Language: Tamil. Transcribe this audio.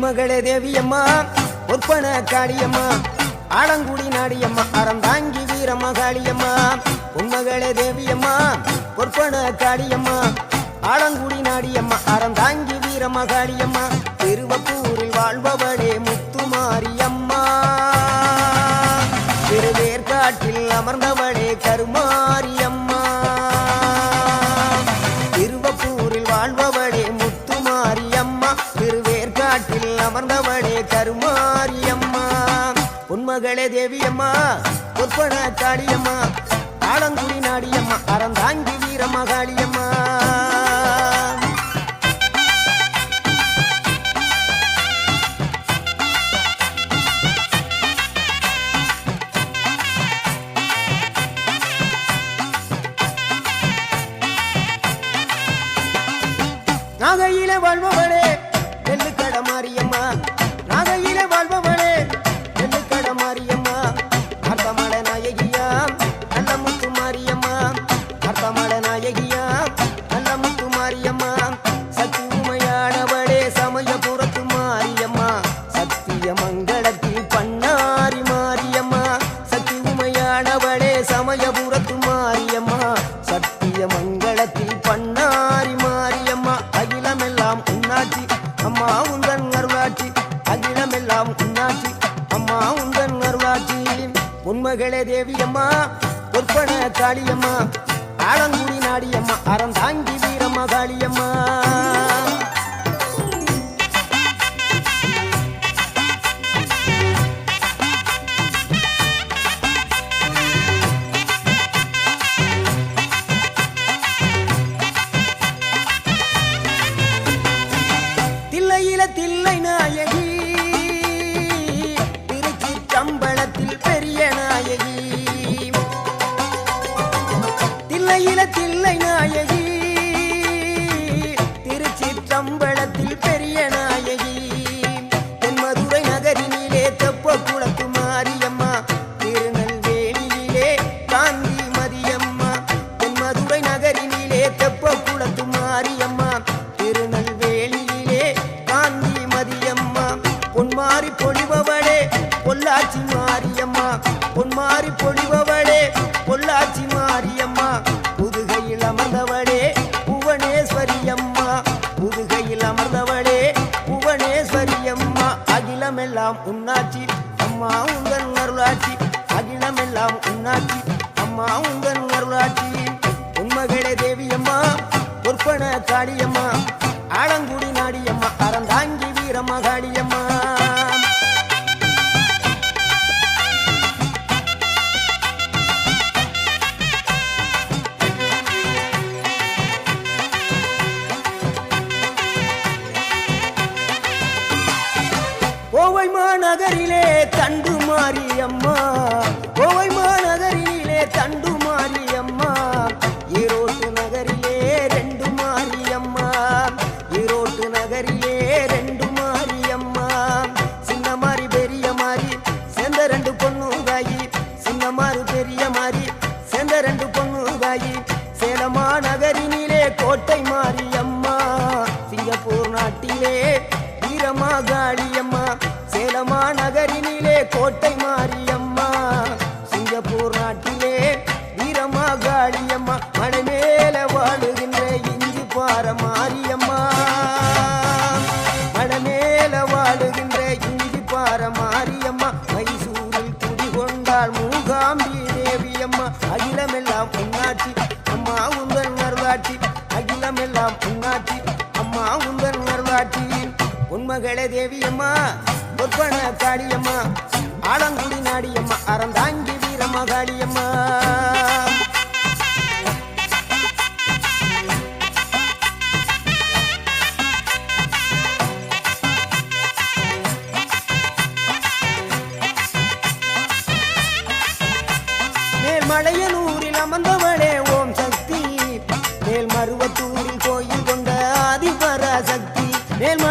பொன்மகளே தேவியம்மா பொற்பன காளியம்மா ஆலங்குடி நாடியம்மா அறந்தாங்கி வீரம்மா காளியம்மா பொன்மகளே தேவியம்மா பொற்பன காளியம்மா ஆலங்குடி நாடியம்மா அறந்தாங்கி வீரம்மா காளியம்மா திருவப்பூரில் வாழ்பவளே முத்துமாரியம்மா திருவேற்காட்டில் அமர்ந்தவளே கருமாரியம்மா திருவப்பூரில் வாழ்பவளே முத்துமாரியம்மா திருவேற்காட்டில் அமர்ந்தவளே கருமாரியம்மா பொன்மகளே தேவியம்மா பொற்பன காளியம்மா ஆலங்குடி நாடியம்மா அறந்தாங்கி வீரம்மா காளியம்மா நாகையில வாழ்பவளே நெல்லுக்கட மாரியம்மா நாகையில வாழ்பவளே நெல்லுக்கட மாரியம்மா அர்த்தமட நாயகியா நல்ல முத்து மாரியம்மா அர்த்தமட நாயகியா நல்ல முத்து மாரியம்மா சக்தி உமையானவளே சமயபுரத்து மாரியம்மா சத்திய மங்களத்தில் பண்ணாரி மாரியம்மா சக்தி உமையானவளே சமயபுரத்து மாரியம்மா சத்திய மங்களத்தில் பண்ணாரி மாரியம்மா அகிலமெல்லாம் உன்னாட்சி அம்மா உந்தன் அருளாட்சி அகிலமெல்லாம் உன்னாட்சி அம்மா உந்தன் அருளாட்சி பொன்மகளே தேவியம்மா பொற்பன காளியம்மா ஆலங்குடி நாடியம்மா அறந்தாங்கி வீரம்மா காளியம்மா தில்லை நாயகி திருச்சிற்றம்பலத்தில் பெரிய நாயகி தில்லை நாயகி திருச்சிற்றம்பலத்தில் பெரிய நாயகி தென்மதுரை நகரினிலே தெப்ப குளத்து மாரியம்மா திருநெல்வேலியிலே காந்தி மதியம்மா தென்மதுரை நகரினிலே தெப்ப குளத்து மாரியம்மா திருநெல்வேலியிலே காந்தி மதியம்மா பொன்மாரி பொழிபவளே பொள்ளாச்சி மாரியம்மா பொன்மாரி பொழிபவளே பொள்ளாச்சி மாரியம்மா புதுகையில் அமர்ந்தவளே புவனேஸ்வரியம்மா புதுகையில் அமர்ந்தவளே புவனேஸ்வரியம்மா அகிலமெல்லாம் உன்னாட்சி அம்மா உந்தன் அருளாட்சி அகிலமெல்லாம் உன்னாட்சி அம்மா உந்தன் அருளாட்சி பொன்மகளே தேவியம்மா பொற்பன காளியம்மா ஆலங்குடி நாடியம்மா அறந்தாங்கி வீரம்மா காளியம்மா கோவை மாநகரிலே தண்டு மாரியம்மா கோவை மாநகரிலே தண்டு மாரியம்மா ஈரோட்டு நகரிலே ரெண்டு மாரியம்மா ஈரோட்டு நகரிலே ரெண்டு மாரியம்மா சின்ன மாறி பெரிய மாறி சேர்ந்த ரெண்டு பொண்ணுகாயி சின்ன மாறு பெரிய மாறி சேர்ந்த ரெண்டு பொண்ணுகாயி சேலமா நகரினிலே கோட்டை மாரியம்மா சிங்கப்பூர் நாட்டிலே வீரம்மா காளியம்மா சேலமா நகரினிலே கோட்டை மாரியம்மா சிங்கப்பூர் நாட்டிலே வீரம்மா காளியம்மா மலை மேல வாழுகின்ற இஞ்சி பார மாரியம்மா மலை மேல வாழுகின்ற இஞ்சி பார மாரியம்மா மைசூரில் குடிகொண்டாள் மூகாம்பி தேவியம்மா அகிலமெல்லாம் உன்னாட்சி அம்மா உந்தன் அருளாட்சி அகிலமெல்லாம் உன்னாட்சி அம்மா உந்தன் அருளாட்சி பொன்மகளே தேவியம்மா பொற்பன காளியம்மா ஆலங்குடி நாடியம்மா அறந்தாங்கி வீரம்மா காளியம்மா மேல்மலையனூரில் அமர்ந்தவளே ஓம் சக்தி மேல்மருவத்தூரில் கோயில் கொண்ட ஆதிபராசக்தி மேல்